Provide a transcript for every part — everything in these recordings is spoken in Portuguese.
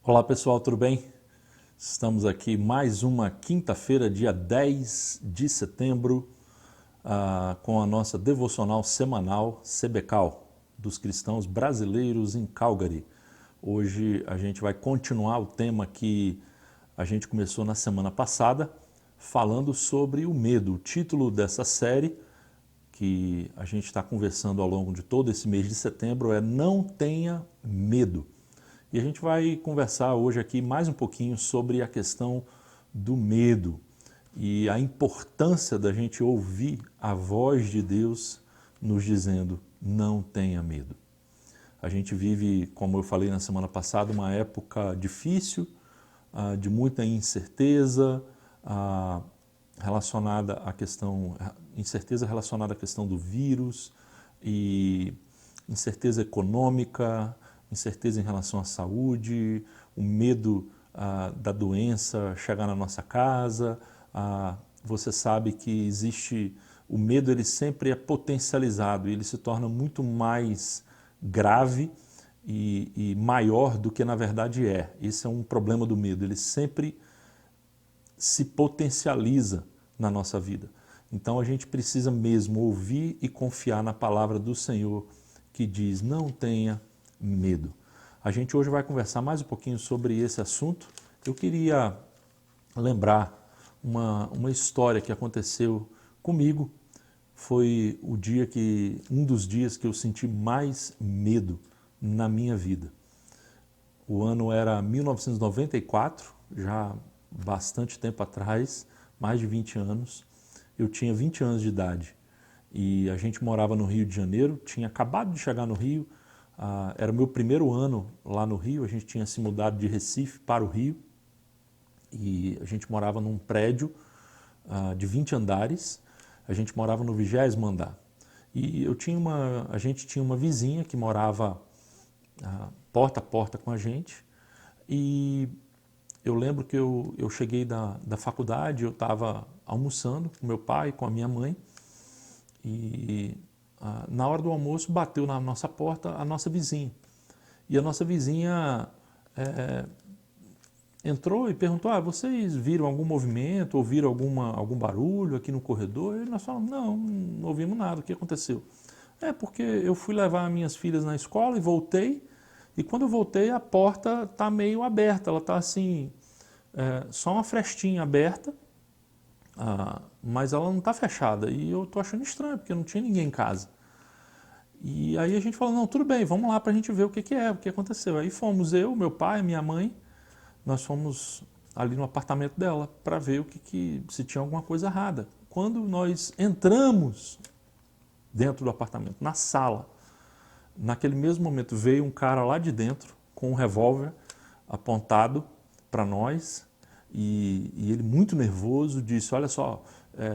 Olá pessoal, tudo bem? Estamos aqui mais uma quinta-feira, dia 10 de setembro, com a nossa devocional semanal Sebecal, dos cristãos brasileiros em Calgary. Hoje a gente vai continuar o tema que a gente começou na semana passada, falando sobre o medo. O título dessa série, que a gente está conversando ao longo de todo esse mês de setembro, é Não Tenha Medo. E a gente vai conversar hoje aqui mais um pouquinho sobre a questão do medo e a importância da gente ouvir a voz de Deus nos dizendo: não tenha medo. A gente vive, como eu falei na semana passada, uma época difícil, de muita incerteza, incerteza relacionada à questão do vírus e incerteza econômica, incerteza em relação à saúde, o medo da doença chegar na nossa casa. Você sabe que existe, o medo ele sempre é potencializado, ele se torna muito mais grave e maior do que na verdade é. Esse é um problema do medo, ele sempre se potencializa na nossa vida. Então a gente precisa mesmo ouvir e confiar na palavra do Senhor que diz: não tenha medo. A gente hoje vai conversar mais um pouquinho sobre esse assunto. Eu queria lembrar uma história que aconteceu comigo. Foi um dos dias que eu senti mais medo na minha vida. O ano era 1994, já bastante tempo atrás, mais de 20 anos. Eu tinha 20 anos de idade e a gente morava no Rio de Janeiro, tinha acabado de chegar no Rio. Era o meu primeiro ano lá no Rio, a gente tinha se mudado de Recife para o Rio e a gente morava num prédio de 20 andares, a gente morava no 20º andar. E a gente tinha uma vizinha que morava porta a porta com a gente e eu lembro que eu cheguei da faculdade, eu estava almoçando com meu pai, com a minha mãe e na hora do almoço bateu na nossa porta a nossa vizinha. E a nossa vizinha entrou e perguntou: vocês viram algum movimento, ouviram algum barulho aqui no corredor? E nós falamos: não ouvimos nada, o que aconteceu? É porque eu fui levar minhas filhas na escola e voltei, e quando eu voltei a porta está meio aberta, ela está assim, só uma frestinha aberta, mas ela não está fechada, e eu estou achando estranho, porque não tinha ninguém em casa. E aí a gente falou: não, tudo bem, vamos lá para a gente ver o que aconteceu. Aí fomos eu, meu pai, minha mãe, nós fomos ali no apartamento dela para ver se tinha alguma coisa errada. Quando nós entramos dentro do apartamento, na sala, naquele mesmo momento veio um cara lá de dentro com um revólver apontado para nós e ele muito nervoso disse: olha só,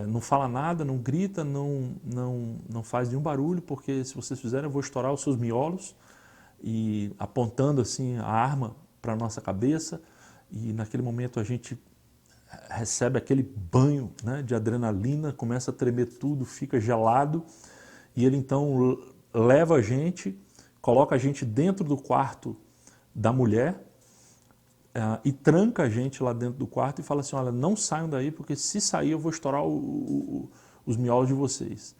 não fala nada, não grita, não faz nenhum barulho, porque se vocês fizerem eu vou estourar os seus miolos, e apontando assim a arma para a nossa cabeça. E naquele momento a gente recebe aquele banho, né, de adrenalina, começa a tremer tudo, fica gelado, e ele então leva a gente, coloca a gente dentro do quarto da mulher e tranca a gente lá dentro do quarto e fala assim: olha, não saiam daí, porque se sair eu vou estourar os miolos de vocês.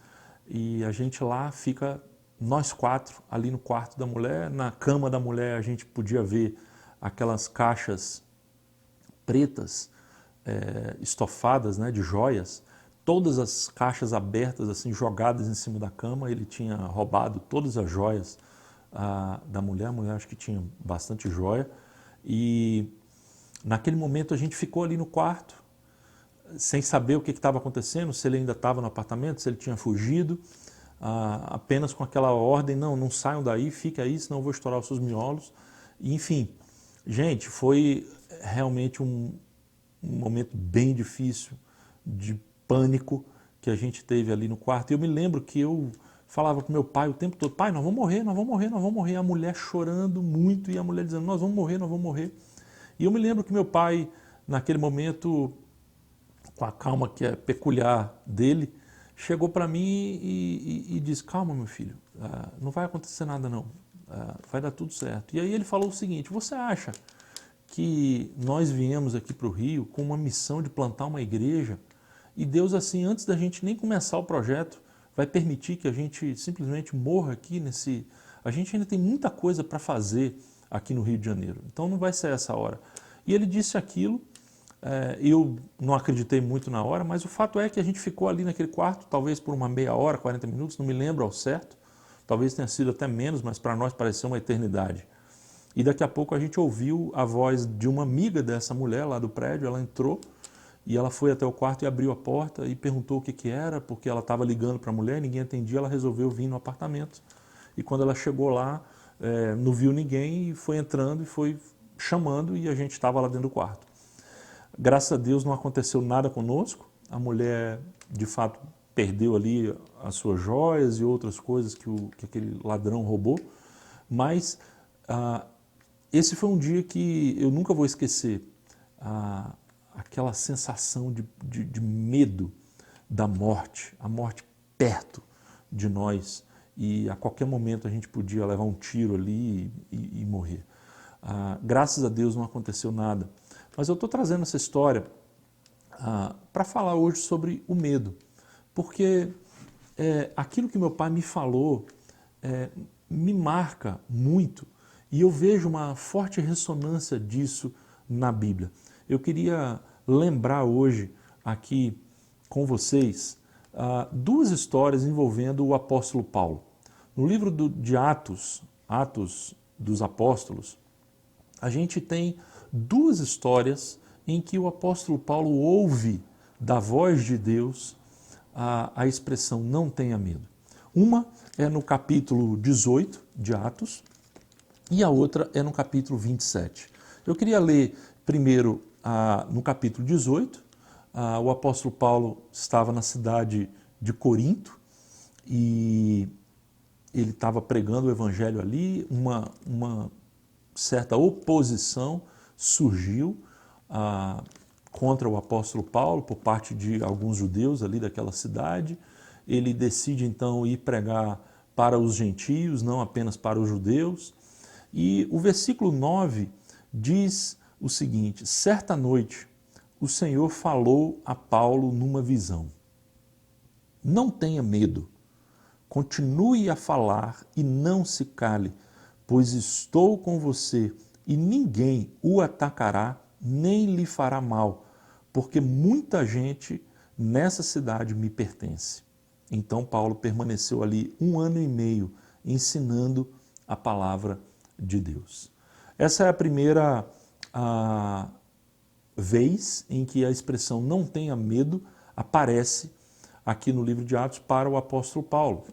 E a gente lá fica, nós quatro, ali no quarto da mulher. Na cama da mulher a gente podia ver aquelas caixas pretas, estofadas, né, de joias, todas as caixas abertas, assim, jogadas em cima da cama. Ele tinha roubado todas as joias da mulher. A mulher acho que tinha bastante joia. E naquele momento a gente ficou ali no quarto, sem saber o que estava acontecendo, se ele ainda estava no apartamento, se ele tinha fugido, apenas com aquela ordem: não saiam daí, fica aí, senão eu vou estourar os seus miolos. E, enfim, gente, foi realmente um momento bem difícil, de pânico, que a gente teve ali no quarto. E eu me lembro que eu falava com meu pai o tempo todo: pai, nós vamos morrer, nós vamos morrer, nós vamos morrer. A mulher chorando muito e a mulher dizendo: nós vamos morrer, nós vamos morrer. E eu me lembro que meu pai, naquele momento, com a calma que é peculiar dele, chegou para mim e disse: calma, meu filho, não vai acontecer nada não, vai dar tudo certo. E aí ele falou o seguinte: você acha que nós viemos aqui para o Rio com uma missão de plantar uma igreja e Deus, assim, antes da gente nem começar o projeto, vai permitir que a gente simplesmente morra aqui nesse... A gente ainda tem muita coisa para fazer aqui no Rio de Janeiro, então não vai ser essa hora. E ele disse aquilo, eu não acreditei muito na hora, mas o fato é que a gente ficou ali naquele quarto, talvez por uma meia hora, 40 minutos, não me lembro ao certo, talvez tenha sido até menos, mas para nós pareceu uma eternidade. E daqui a pouco a gente ouviu a voz de uma amiga dessa mulher lá do prédio, ela entrou e ela foi até o quarto e abriu a porta e perguntou o que que era, porque ela estava ligando para a mulher, ninguém atendia, ela resolveu vir no apartamento. E quando ela chegou lá, não viu ninguém e foi entrando e foi chamando e a gente estava lá dentro do quarto. Graças a Deus não aconteceu nada conosco, a mulher de fato perdeu ali as suas joias e outras coisas que aquele ladrão roubou, mas esse foi um dia que eu nunca vou esquecer, aquela sensação de medo da morte, a morte perto de nós e a qualquer momento a gente podia levar um tiro ali e morrer. Graças a Deus não aconteceu nada, mas eu estou trazendo essa história para falar hoje sobre o medo, porque aquilo que meu pai me falou me marca muito e eu vejo uma forte ressonância disso na Bíblia. Eu queria lembrar hoje aqui com vocês duas histórias envolvendo o apóstolo Paulo. No livro de Atos dos Apóstolos, a gente tem duas histórias em que o apóstolo Paulo ouve da voz de Deus a expressão não tenha medo. Uma é no capítulo 18 de Atos e a outra é no capítulo 27. Eu queria ler primeiro no capítulo 18, o apóstolo Paulo estava na cidade de Corinto e ele estava pregando o evangelho ali, uma certa oposição surgiu contra o apóstolo Paulo por parte de alguns judeus ali daquela cidade. Ele decide então ir pregar para os gentios, não apenas para os judeus. E o versículo 9 diz o seguinte: certa noite o Senhor falou a Paulo numa visão. Não tenha medo, continue a falar e não se cale, pois estou com você e ninguém o atacará nem lhe fará mal, porque muita gente nessa cidade me pertence. Então Paulo permaneceu ali 1 ano e meio ensinando a palavra de Deus. Essa é a primeira vez em que a expressão não tenha medo aparece aqui no livro de Atos para o apóstolo Paulo.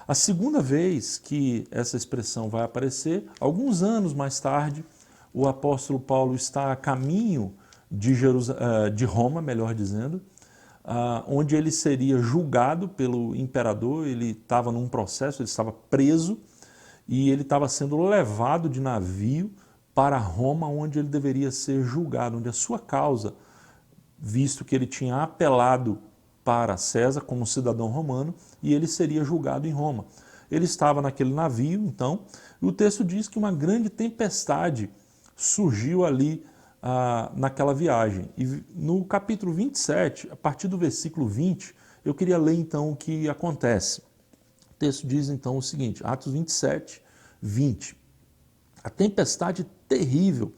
A segunda vez que essa expressão vai aparecer, alguns anos mais tarde, o apóstolo Paulo está a caminho de Roma, melhor dizendo, onde ele seria julgado pelo imperador. Ele estava num processo, ele estava preso e ele estava sendo levado de navio para Roma, onde ele deveria ser julgado, onde a sua causa, visto que ele tinha apelado para César como cidadão romano, e ele seria julgado em Roma. Ele estava naquele navio, então, e o texto diz que uma grande tempestade surgiu ali naquela viagem. E no capítulo 27, a partir do versículo 20, eu queria ler então o que acontece. O texto diz então o seguinte, Atos 27, 20. A tempestade terrível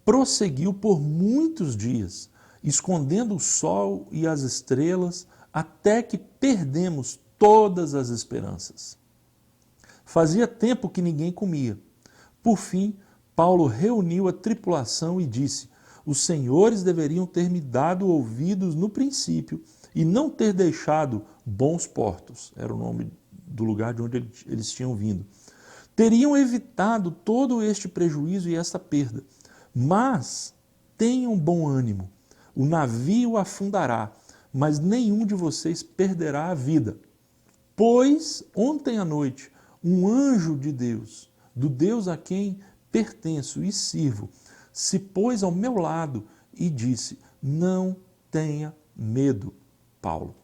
prosseguiu por muitos dias, escondendo o sol e as estrelas, até que perdemos todas as esperanças. Fazia tempo que ninguém comia. Por fim, Paulo reuniu a tripulação e disse: os senhores deveriam ter me dado ouvidos no princípio e não ter deixado Bons Portos, era o nome do lugar de onde eles tinham vindo. Teriam evitado todo este prejuízo e esta perda. Mas tenham bom ânimo, o navio afundará, mas nenhum de vocês perderá a vida. Pois ontem à noite um anjo de Deus, do Deus a quem pertenço e sirvo, se pôs ao meu lado e disse: não tenha medo, Paulo.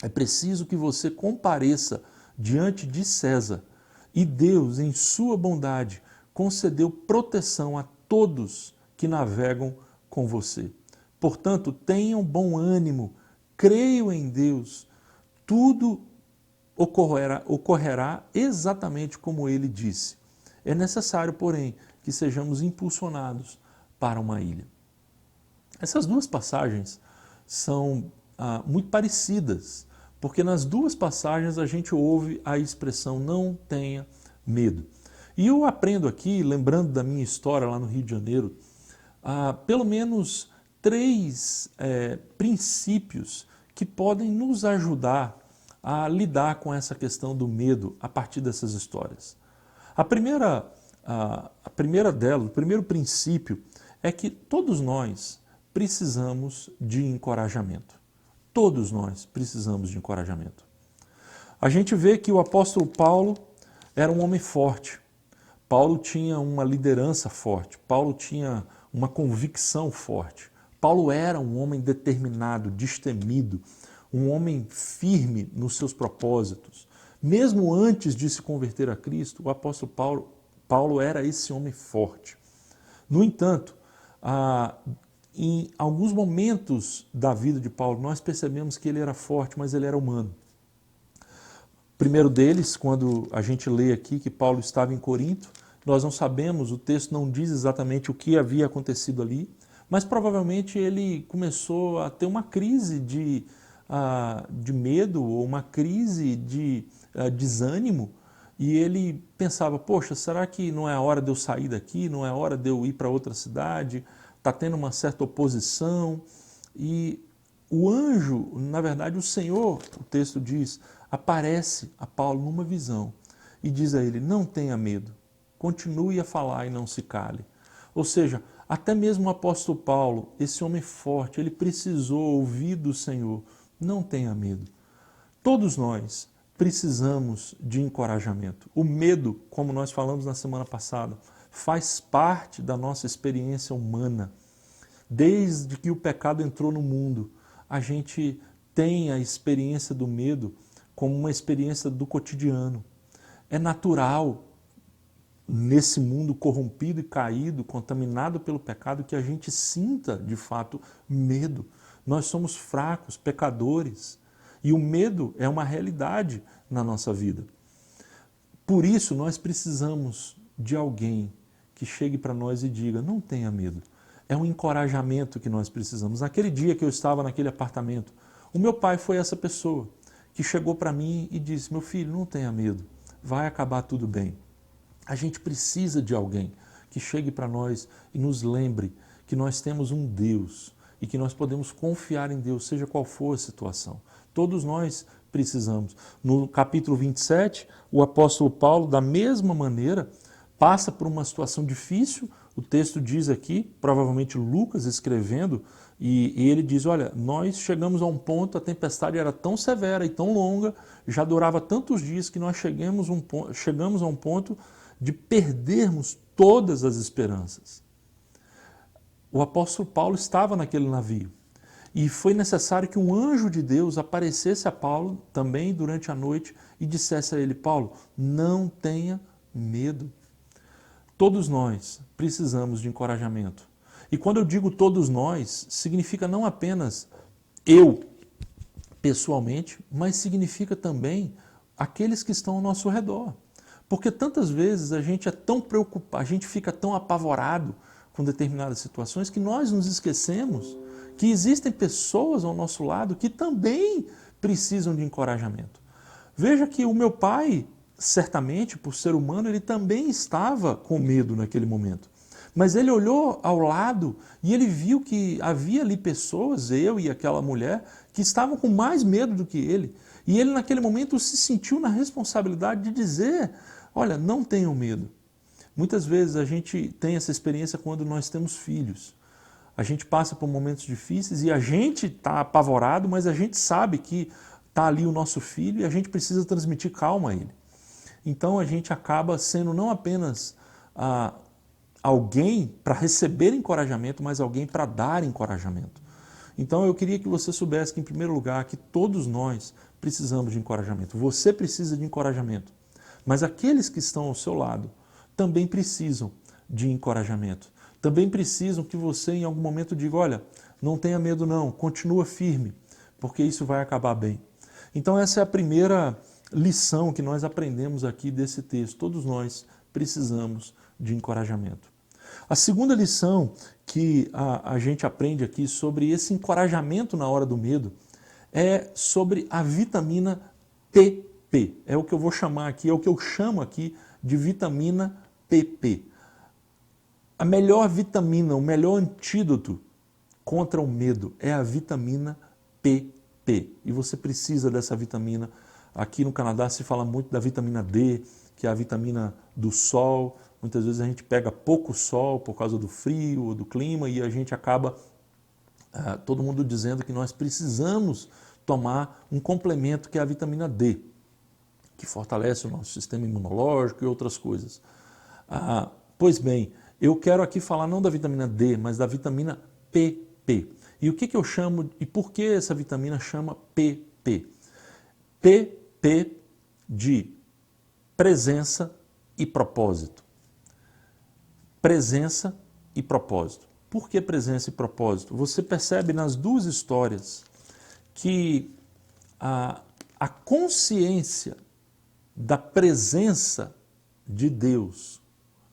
É preciso que você compareça diante de César, e Deus, em sua bondade, concedeu proteção a todos que navegam com você. Portanto, tenham bom ânimo, creiam em Deus, tudo ocorrerá exatamente como ele disse. É necessário, porém, que sejamos impulsionados para uma ilha. Essas duas passagens são muito parecidas, porque nas duas passagens a gente ouve a expressão não tenha medo. E eu aprendo aqui, lembrando da minha história lá no Rio de Janeiro, pelo menos 3 princípios que podem nos ajudar a lidar com essa questão do medo a partir dessas histórias. A primeira delas, o primeiro princípio é que todos nós precisamos de encorajamento. Todos nós precisamos de encorajamento. A gente vê que o apóstolo Paulo era um homem forte. Paulo tinha uma liderança forte. Paulo tinha uma convicção forte. Paulo era um homem determinado, destemido, um homem firme nos seus propósitos. Mesmo antes de se converter a Cristo, o apóstolo Paulo era esse homem forte. No entanto, em alguns momentos da vida de Paulo, nós percebemos que ele era forte, mas ele era humano. O primeiro deles, quando a gente lê aqui que Paulo estava em Corinto, nós não sabemos, o texto não diz exatamente o que havia acontecido ali, mas provavelmente ele começou a ter uma crise de medo ou uma crise de desânimo, e ele pensava, poxa, será que não é a hora de eu sair daqui, não é a hora de eu ir para outra cidade, está tendo uma certa oposição, e o anjo, na verdade o Senhor, o texto diz, aparece a Paulo numa visão e diz a ele, não tenha medo, continue a falar e não se cale. Ou seja, até mesmo o apóstolo Paulo, esse homem forte, ele precisou ouvir do Senhor, não tenha medo. Todos nós precisamos de encorajamento. O medo, como nós falamos na semana passada, faz parte da nossa experiência humana. Desde que o pecado entrou no mundo, a gente tem a experiência do medo como uma experiência do cotidiano. É natural, nesse mundo corrompido e caído, contaminado pelo pecado, que a gente sinta, de fato, medo. Nós somos fracos, pecadores, e o medo é uma realidade na nossa vida. Por isso, nós precisamos de alguém que chegue para nós e diga, não tenha medo. É um encorajamento que nós precisamos. Naquele dia que eu estava naquele apartamento, o meu pai foi essa pessoa que chegou para mim e disse, meu filho, não tenha medo, vai acabar tudo bem. A gente precisa de alguém que chegue para nós e nos lembre que nós temos um Deus e que nós podemos confiar em Deus, seja qual for a situação. Todos nós precisamos. No capítulo 27, o apóstolo Paulo, da mesma maneira, passa por uma situação difícil. O texto diz aqui, provavelmente Lucas escrevendo, e ele diz, olha, nós chegamos a um ponto, a tempestade era tão severa e tão longa, já durava tantos dias que nós chegamos a um ponto de perdermos todas as esperanças. O apóstolo Paulo estava naquele navio e foi necessário que um anjo de Deus aparecesse a Paulo também durante a noite e dissesse a ele, Paulo, não tenha medo. Todos nós precisamos de encorajamento. E quando eu digo todos nós, significa não apenas eu, pessoalmente, mas significa também aqueles que estão ao nosso redor. Porque tantas vezes a gente é tão preocupado, a gente fica tão apavorado com determinadas situações que nós nos esquecemos que existem pessoas ao nosso lado que também precisam de encorajamento. Veja que o meu pai, certamente, por ser humano, ele também estava com medo naquele momento. Mas ele olhou ao lado e ele viu que havia ali pessoas, eu e aquela mulher, que estavam com mais medo do que ele. E ele naquele momento se sentiu na responsabilidade de dizer, olha, não tenham medo. Muitas vezes a gente tem essa experiência quando nós temos filhos. A gente passa por momentos difíceis e a gente está apavorado, mas a gente sabe que está ali o nosso filho e a gente precisa transmitir calma a ele. Então a gente acaba sendo não apenas alguém para receber encorajamento, mas alguém para dar encorajamento. Então eu queria que você soubesse que, em primeiro lugar, que todos nós precisamos de encorajamento. Você precisa de encorajamento, mas aqueles que estão ao seu lado também precisam de encorajamento. também precisam que você em algum momento diga, olha, não tenha medo não, continua firme, porque isso vai acabar bem. Então essa é a primeira lição que nós aprendemos aqui desse texto. Todos nós precisamos de encorajamento. A segunda lição que a gente aprende aqui sobre esse encorajamento na hora do medo é sobre a vitamina PP. É o que eu vou chamar aqui, é o que eu chamo aqui de vitamina PP. A melhor vitamina, o melhor antídoto contra o medo é a vitamina PP. E você precisa dessa vitamina. Aqui no Canadá se fala muito da vitamina D, que é a vitamina do sol. Muitas vezes a gente pega pouco sol por causa do frio ou do clima e a gente acaba, todo mundo dizendo que nós precisamos tomar um complemento que é a vitamina D, que fortalece o nosso sistema imunológico e outras coisas. Pois bem, eu quero aqui falar não da vitamina D, mas da vitamina PP. E o que eu chamo, e por que essa vitamina chama PP? PP de presença e propósito. Presença e propósito. Por que presença e propósito? Você percebe nas duas histórias que a consciência da presença de Deus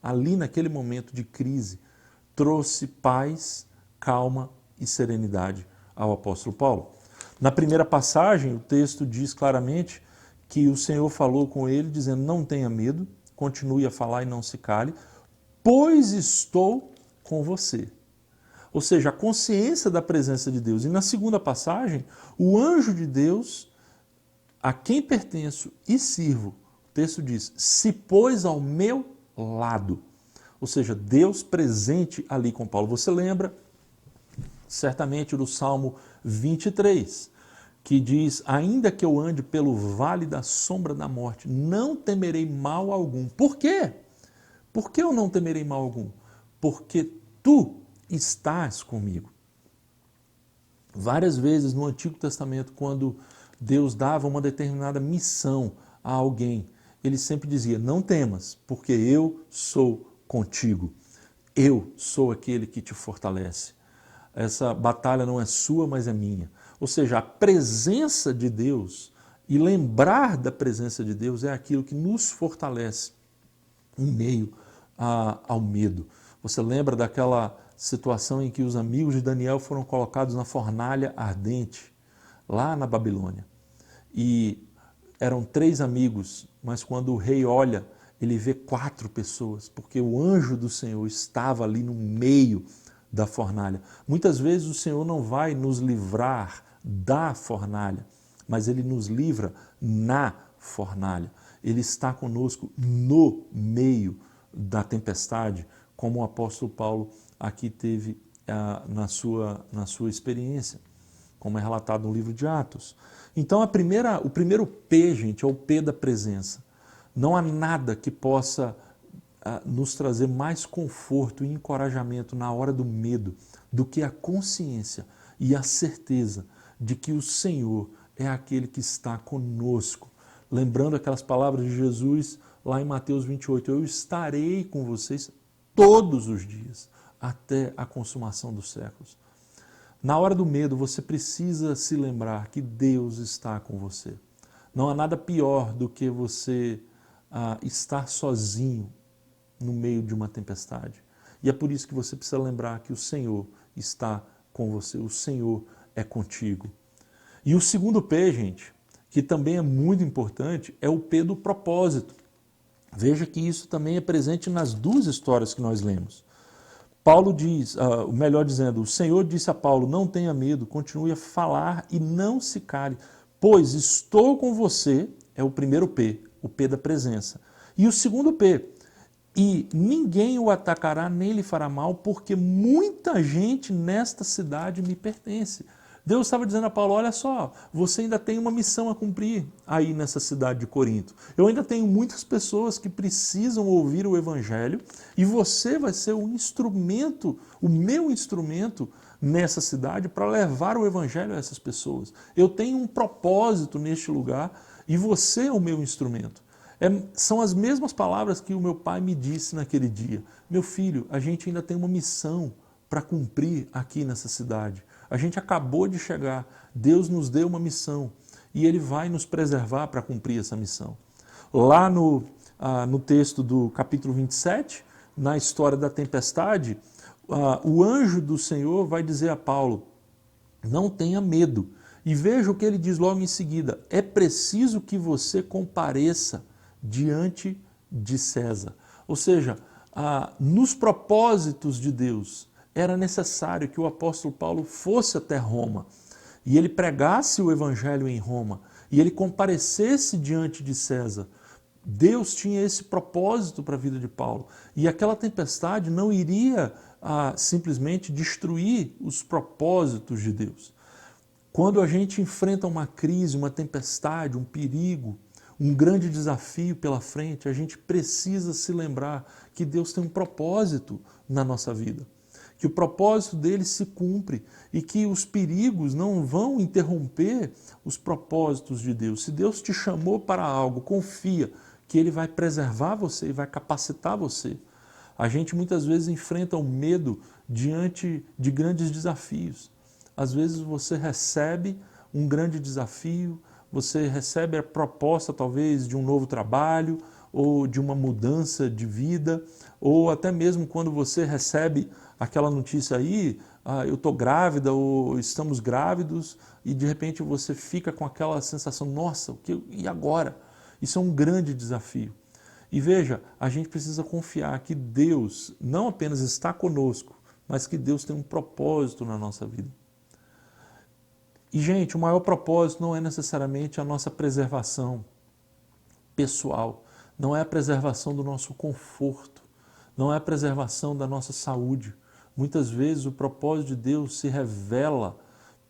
ali naquele momento de crise trouxe paz, calma e serenidade ao apóstolo Paulo. Na primeira passagem, o texto diz claramente que o Senhor falou com ele dizendo, não tenha medo, continue a falar e não se cale, pois estou com você. Ou seja, a consciência da presença de Deus. E na segunda passagem, o anjo de Deus, a quem pertenço e sirvo, o texto diz, se pôs ao meu lado. Ou seja, Deus presente ali com Paulo. Você lembra certamente do Salmo 23, que diz, ainda que eu ande pelo vale da sombra da morte, não temerei mal algum. Por quê? Por que eu não temerei mal algum? Porque tu estás comigo. Várias vezes no Antigo Testamento, quando Deus dava uma determinada missão a alguém, ele sempre dizia, não temas, porque eu sou contigo. Eu sou aquele que te fortalece. Essa batalha não é sua, mas é minha. Ou seja, a presença de Deus e lembrar da presença de Deus é aquilo que nos fortalece em meio ao medo. Você lembra daquela situação em que os amigos de Daniel foram colocados na fornalha ardente, lá na Babilônia. E eram 3 amigos, mas quando o rei olha, ele vê 4 pessoas, porque o anjo do Senhor estava ali no meio da fornalha. Muitas vezes o Senhor não vai nos livrar da fornalha, mas Ele nos livra na fornalha. Ele está conosco no meio da tempestade, como o apóstolo Paulo aqui teve na sua experiência, como é relatado no livro de Atos. Então o primeiro P, gente, é o P da presença. Não há nada que possa nos trazer mais conforto e encorajamento na hora do medo do que a consciência e a certeza de que o Senhor é aquele que está conosco. Lembrando aquelas palavras de Jesus lá em Mateus 28, eu estarei com vocês todos os dias, até a consumação dos séculos. Na hora do medo, você precisa se lembrar que Deus está com você. Não há nada pior do que você estar sozinho no meio de uma tempestade. E é por isso que você precisa lembrar que o Senhor está com você, o Senhor é contigo. E o segundo P, gente, que também é muito importante, é o P do propósito. Veja que isso também é presente nas 2 histórias que nós lemos. Paulo diz, melhor dizendo, o Senhor disse a Paulo, não tenha medo, continue a falar e não se cale, pois estou com você, é o primeiro P, o P da presença. E o segundo P, e ninguém o atacará nem lhe fará mal, porque muita gente nesta cidade me pertence. Deus estava dizendo a Paulo, olha só, você ainda tem uma missão a cumprir aí nessa cidade de Corinto. Eu ainda tenho muitas pessoas que precisam ouvir o Evangelho e você vai ser o instrumento, o meu instrumento nessa cidade para levar o Evangelho a essas pessoas. Eu tenho um propósito neste lugar e você é o meu instrumento. São as mesmas palavras que o meu pai me disse naquele dia. Meu filho, a gente ainda tem uma missão para cumprir aqui nessa cidade. A gente acabou de chegar, Deus nos deu uma missão e Ele vai nos preservar para cumprir essa missão. Lá no texto do capítulo 27, na história da tempestade, o anjo do Senhor vai dizer a Paulo, não tenha medo. E veja o que ele diz logo em seguida, é preciso que você compareça diante de César. Ou seja, nos propósitos de Deus, era necessário que o apóstolo Paulo fosse até Roma e ele pregasse o evangelho em Roma e ele comparecesse diante de César. Deus tinha esse propósito para a vida de Paulo e aquela tempestade não iria simplesmente destruir os propósitos de Deus. Quando a gente enfrenta uma crise, uma tempestade, um perigo, um grande desafio pela frente, a gente precisa se lembrar que Deus tem um propósito na nossa vida, que o propósito dele se cumpre e que os perigos não vão interromper os propósitos de Deus. Se Deus te chamou para algo, confia que ele vai preservar você e vai capacitar você. A gente muitas vezes enfrenta o medo diante de grandes desafios. Às vezes você recebe um grande desafio, você recebe a proposta talvez de um novo trabalho ou de uma mudança de vida, ou até mesmo quando você recebe aquela notícia aí, eu estou grávida ou estamos grávidos, e de repente você fica com aquela sensação, nossa, e agora? Isso é um grande desafio. E veja, a gente precisa confiar que Deus não apenas está conosco, mas que Deus tem um propósito na nossa vida. E, gente, o maior propósito não é necessariamente a nossa preservação pessoal, não é a preservação do nosso conforto, não é a preservação da nossa saúde. Muitas vezes o propósito de Deus se revela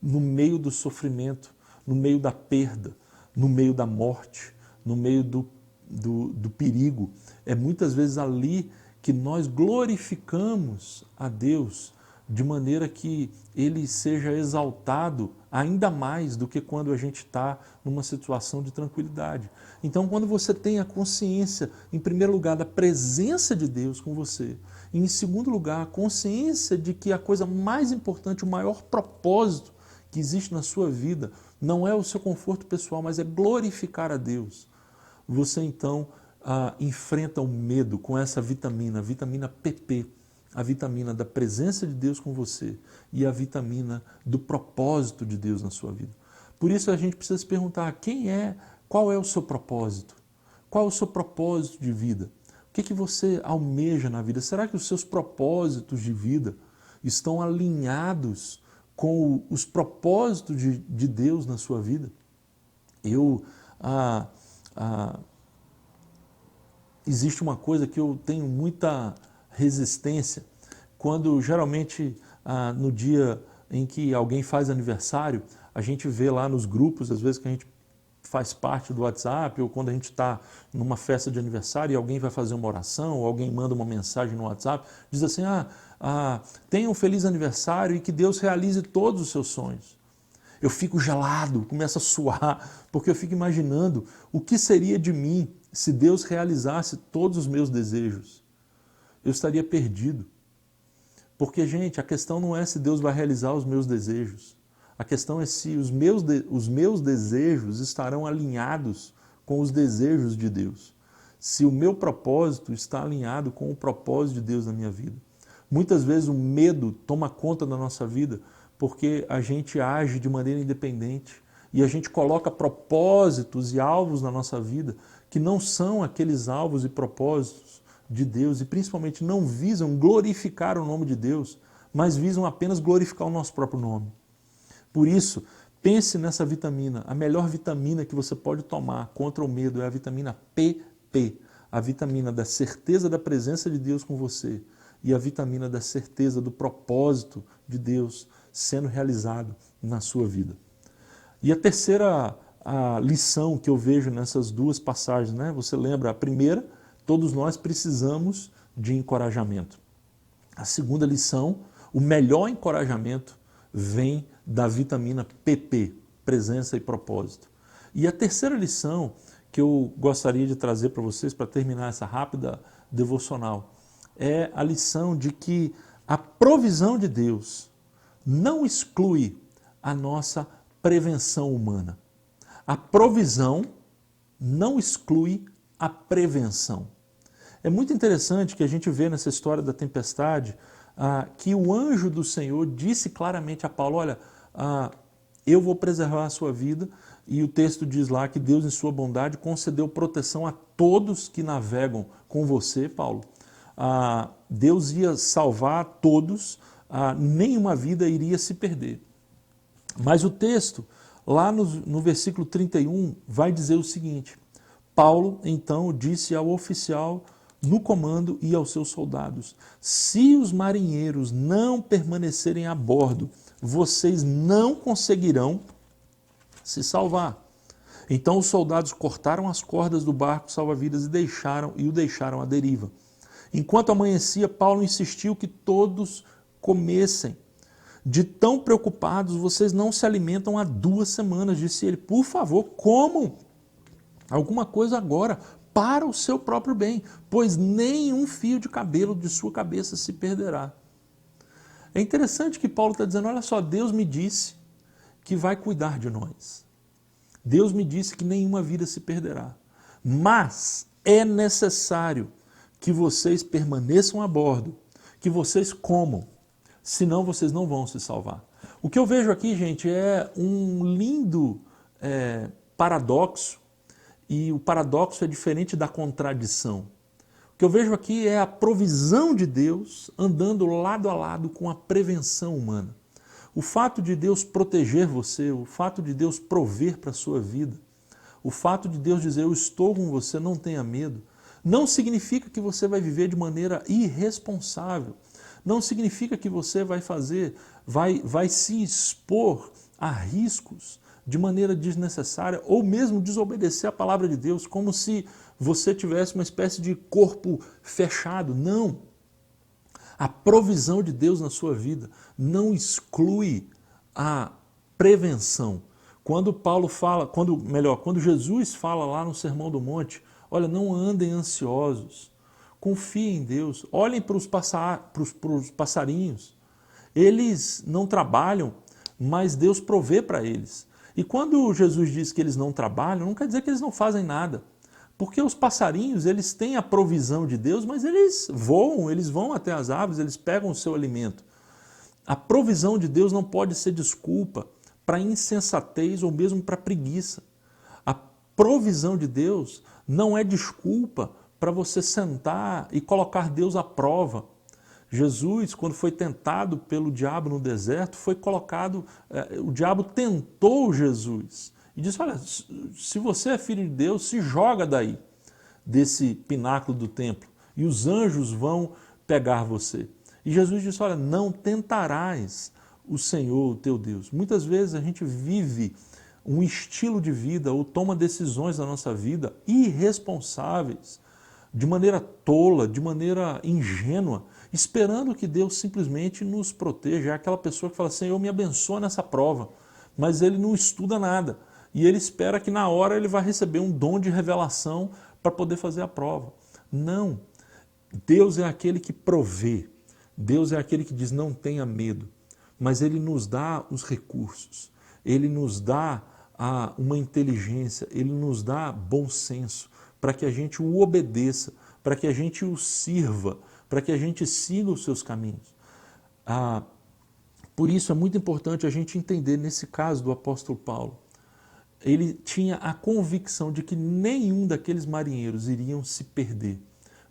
no meio do sofrimento, no meio da perda, no meio da morte, no meio do perigo. É muitas vezes ali que nós glorificamos a Deus de maneira que Ele seja exaltado ainda mais do que quando a gente está numa situação de tranquilidade. Então, quando você tem a consciência, em primeiro lugar, da presença de Deus com você, e em segundo lugar, a consciência de que a coisa mais importante, o maior propósito que existe na sua vida, não é o seu conforto pessoal, mas é glorificar a Deus. Você então enfrenta o medo com essa vitamina, a vitamina PP, a vitamina da presença de Deus com você e a vitamina do propósito de Deus na sua vida. Por isso a gente precisa se perguntar qual é o seu propósito? Qual é o seu propósito de vida? O que você almeja na vida? Será que os seus propósitos de vida estão alinhados com os propósitos de Deus na sua vida? Existe uma coisa que eu tenho muita resistência, quando geralmente no dia em que alguém faz aniversário, a gente vê lá nos grupos, às vezes que a gente faz parte do WhatsApp, ou quando a gente está numa festa de aniversário e alguém vai fazer uma oração, ou alguém manda uma mensagem no WhatsApp, diz assim, tenha um feliz aniversário e que Deus realize todos os seus sonhos. Eu fico gelado, começo a suar, porque eu fico imaginando o que seria de mim se Deus realizasse todos os meus desejos. Eu estaria perdido. Porque, gente, a questão não é se Deus vai realizar os meus desejos. A questão é se os meus desejos estarão alinhados com os desejos de Deus. Se o meu propósito está alinhado com o propósito de Deus na minha vida. Muitas vezes o medo toma conta da nossa vida porque a gente age de maneira independente e a gente coloca propósitos e alvos na nossa vida que não são aqueles alvos e propósitos de Deus e principalmente não visam glorificar o nome de Deus, mas visam apenas glorificar o nosso próprio nome. Por isso, pense nessa vitamina. A melhor vitamina que você pode tomar contra o medo é a vitamina PP, a vitamina da certeza da presença de Deus com você e a vitamina da certeza do propósito de Deus sendo realizado na sua vida. E a terceira lição que eu vejo nessas duas passagens, né? Você lembra, a primeira, todos nós precisamos de encorajamento. A segunda lição, o melhor encorajamento vem da vitamina PP, presença e propósito. E a terceira lição que eu gostaria de trazer para vocês para terminar essa rápida devocional é a lição de que a provisão de Deus não exclui a nossa prevenção humana. A provisão não exclui a prevenção. É muito interessante que a gente vê nessa história da tempestade que o anjo do Senhor disse claramente a Paulo, olha, eu vou preservar a sua vida, e o texto diz lá que Deus em sua bondade concedeu proteção a todos que navegam com você, Paulo. Deus ia salvar todos, nenhuma vida iria se perder. Mas o texto, lá no versículo 31, vai dizer o seguinte, Paulo então disse ao oficial no comando e aos seus soldados, se os marinheiros não permanecerem a bordo, vocês não conseguirão se salvar. Então os soldados cortaram as cordas do barco salva-vidas e o deixaram à deriva. Enquanto amanhecia, Paulo insistiu que todos comessem. De tão preocupados, vocês não se alimentam há 2 semanas, disse ele. Por favor, comam alguma coisa agora para o seu próprio bem, pois nenhum fio de cabelo de sua cabeça se perderá. É interessante que Paulo está dizendo, olha só, Deus me disse que vai cuidar de nós. Deus me disse que nenhuma vida se perderá. Mas é necessário que vocês permaneçam a bordo, que vocês comam, senão vocês não vão se salvar. O que eu vejo aqui, gente, é um lindo paradoxo, e o paradoxo é diferente da contradição. O que eu vejo aqui é a provisão de Deus andando lado a lado com a prevenção humana. O fato de Deus proteger você, o fato de Deus prover para a sua vida, o fato de Deus dizer, eu estou com você, não tenha medo, não significa que você vai viver de maneira irresponsável. Não significa que você vai se expor a riscos de maneira desnecessária ou mesmo desobedecer a palavra de Deus, como se você tivesse uma espécie de corpo fechado. Não. A provisão de Deus na sua vida não exclui a prevenção. Quando Jesus fala lá no Sermão do Monte, olha, não andem ansiosos, confiem em Deus, olhem para os passarinhos, eles não trabalham, mas Deus provê para eles. E quando Jesus diz que eles não trabalham, não quer dizer que eles não fazem nada, porque os passarinhos, eles têm a provisão de Deus, mas eles voam, eles vão até as árvores, eles pegam o seu alimento. A provisão de Deus não pode ser desculpa para insensatez ou mesmo para preguiça. A provisão de Deus não é desculpa para você sentar e colocar Deus à prova. Jesus, quando foi tentado pelo diabo no deserto, o diabo tentou Jesus e disse, olha, se você é filho de Deus, se joga daí, desse pináculo do templo, e os anjos vão pegar você. E Jesus disse, olha, não tentarás o Senhor, o teu Deus. Muitas vezes a gente vive um estilo de vida ou toma decisões na nossa vida irresponsáveis, de maneira tola, de maneira ingênua, esperando que Deus simplesmente nos proteja. É aquela pessoa que fala, Senhor, me abençoa nessa prova, mas ele não estuda nada. E ele espera que na hora ele vai receber um dom de revelação para poder fazer a prova. Não. Deus é aquele que provê. Deus é aquele que diz, não tenha medo. Mas ele nos dá os recursos. Ele nos dá uma inteligência. Ele nos dá bom senso para que a gente o obedeça, para que a gente o sirva, para que a gente siga os seus caminhos. Por isso é muito importante a gente entender, nesse caso do apóstolo Paulo, ele tinha a convicção de que nenhum daqueles marinheiros iriam se perder,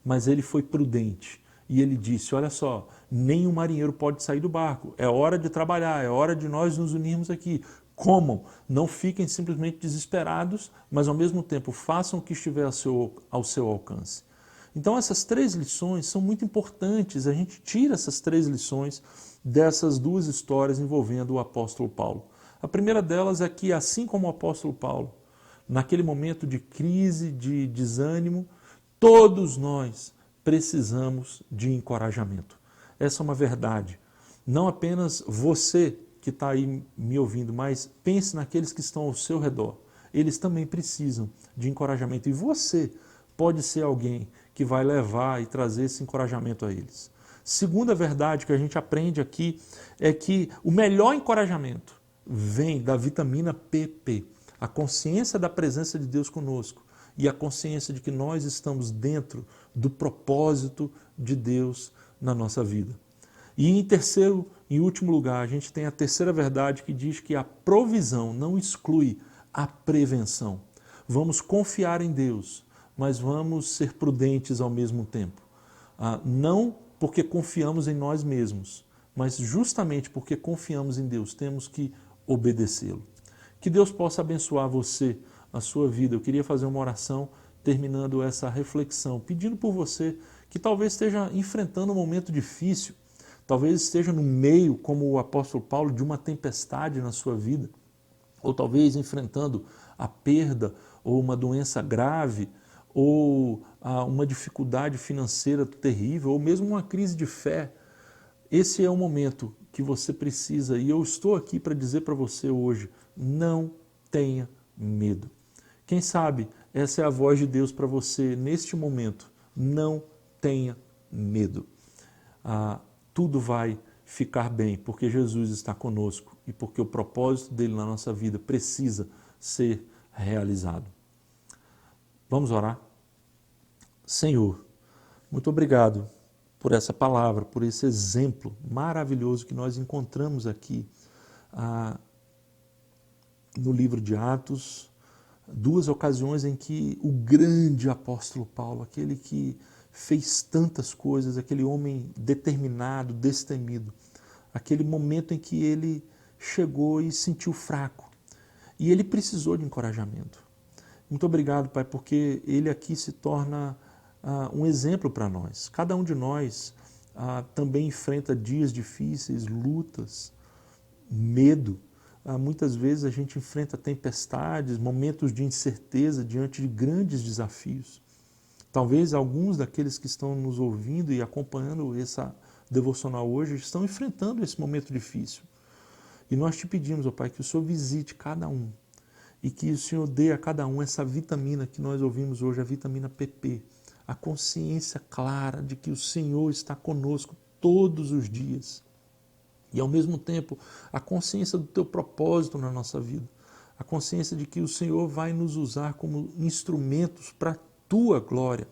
mas ele foi prudente e ele disse, olha só, nenhum marinheiro pode sair do barco, é hora de trabalhar, é hora de nós nos unirmos aqui. Comam, não fiquem simplesmente desesperados, mas ao mesmo tempo façam o que estiver ao seu alcance. Então essas 3 lições são muito importantes, a gente tira essas 3 lições dessas 2 histórias envolvendo o apóstolo Paulo. A primeira delas é que, assim como o apóstolo Paulo, naquele momento de crise, de desânimo, todos nós precisamos de encorajamento. Essa é uma verdade. Não apenas você que está aí me ouvindo, mas pense naqueles que estão ao seu redor. eles também precisam de encorajamento. E você pode ser alguém que vai levar e trazer esse encorajamento a eles. Segunda verdade que a gente aprende aqui é que o melhor encorajamento vem da vitamina PP, a consciência da presença de Deus conosco e a consciência de que nós estamos dentro do propósito de Deus na nossa vida. E em terceiro e último lugar, a gente tem a terceira verdade que diz que a provisão não exclui a prevenção. Vamos confiar em Deus, mas vamos ser prudentes ao mesmo tempo. Não porque confiamos em nós mesmos, mas justamente porque confiamos em Deus, temos que obedecê-lo. Que Deus possa abençoar você, a sua vida. Eu queria fazer uma oração terminando essa reflexão, pedindo por você que talvez esteja enfrentando um momento difícil, talvez esteja no meio, como o apóstolo Paulo, de uma tempestade na sua vida, ou talvez enfrentando a perda ou uma doença grave, ou uma dificuldade financeira terrível, ou mesmo uma crise de fé. Esse é o momento que você precisa, e eu estou aqui para dizer para você hoje, não tenha medo. Quem sabe essa é a voz de Deus para você neste momento, não tenha medo. Tudo vai ficar bem, porque Jesus está conosco e porque o propósito dele na nossa vida precisa ser realizado. Vamos orar? Senhor, muito obrigado por essa palavra, por esse exemplo maravilhoso que nós encontramos aqui no livro de Atos, duas ocasiões em que o grande apóstolo Paulo, aquele que fez tantas coisas, aquele homem determinado, destemido, aquele momento em que ele chegou e sentiu fraco e ele precisou de encorajamento. Muito obrigado, Pai, porque ele aqui se torna um exemplo para nós. Cada um de nós também enfrenta dias difíceis, lutas, medo. Muitas vezes a gente enfrenta tempestades, momentos de incerteza diante de grandes desafios. Talvez alguns daqueles que estão nos ouvindo e acompanhando essa devocional hoje estão enfrentando esse momento difícil. E nós te pedimos, ó Pai, que o Senhor visite cada um e que o Senhor dê a cada um essa vitamina que nós ouvimos hoje, a vitamina PP, a consciência clara de que o Senhor está conosco todos os dias. E ao mesmo tempo, a consciência do teu propósito na nossa vida, a consciência de que o Senhor vai nos usar como instrumentos para a tua glória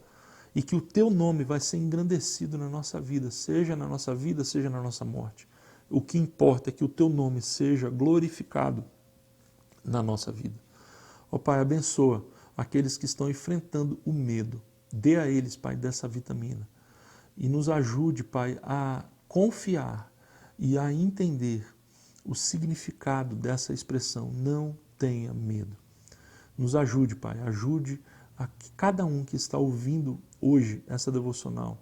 e que o teu nome vai ser engrandecido na nossa vida, seja na nossa morte. O que importa é que o teu nome seja glorificado na nossa vida. Ó Pai, abençoa aqueles que estão enfrentando o medo. Dê a eles, Pai, dessa vitamina. E nos ajude, Pai, a confiar e a entender o significado dessa expressão, não tenha medo. Nos ajude, Pai, ajude a cada um que está ouvindo hoje essa devocional,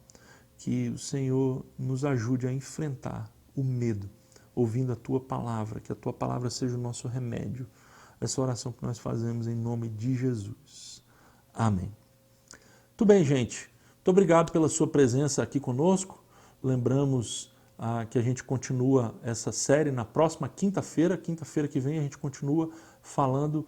que o Senhor nos ajude a enfrentar o medo, ouvindo a Tua palavra, que a Tua palavra seja o nosso remédio. Essa oração que nós fazemos em nome de Jesus. Amém. Tudo bem, gente. Muito obrigado pela sua presença aqui conosco. Lembramos que a gente continua essa série na próxima quinta-feira. Quinta-feira que vem a gente continua falando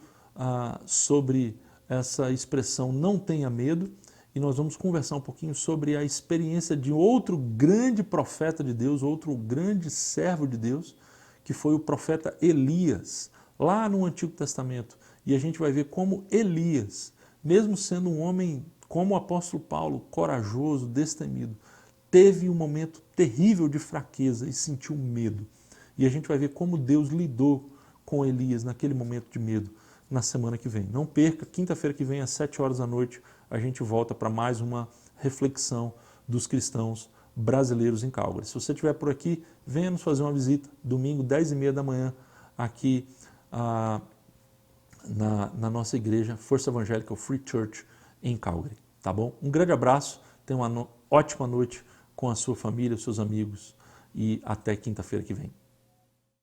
sobre essa expressão não tenha medo. E nós vamos conversar um pouquinho sobre a experiência de outro grande profeta de Deus, outro grande servo de Deus, que foi o profeta Elias, lá no Antigo Testamento. E a gente vai ver como Elias, mesmo sendo um homem como o apóstolo Paulo, corajoso, destemido, teve um momento terrível de fraqueza e sentiu medo. E a gente vai ver como Deus lidou com Elias naquele momento de medo na semana que vem. Não perca, quinta-feira que vem, às 7 horas da noite, a gente volta para mais uma reflexão dos cristãos brasileiros em Calgary. Se você estiver por aqui, venha nos fazer uma visita, domingo, 10h30 da manhã, aqui na nossa igreja, Força Evangélica Free Church, em Calgary, tá bom? Um grande abraço, tenha uma ótima noite com a sua família, seus amigos e até quinta-feira que vem.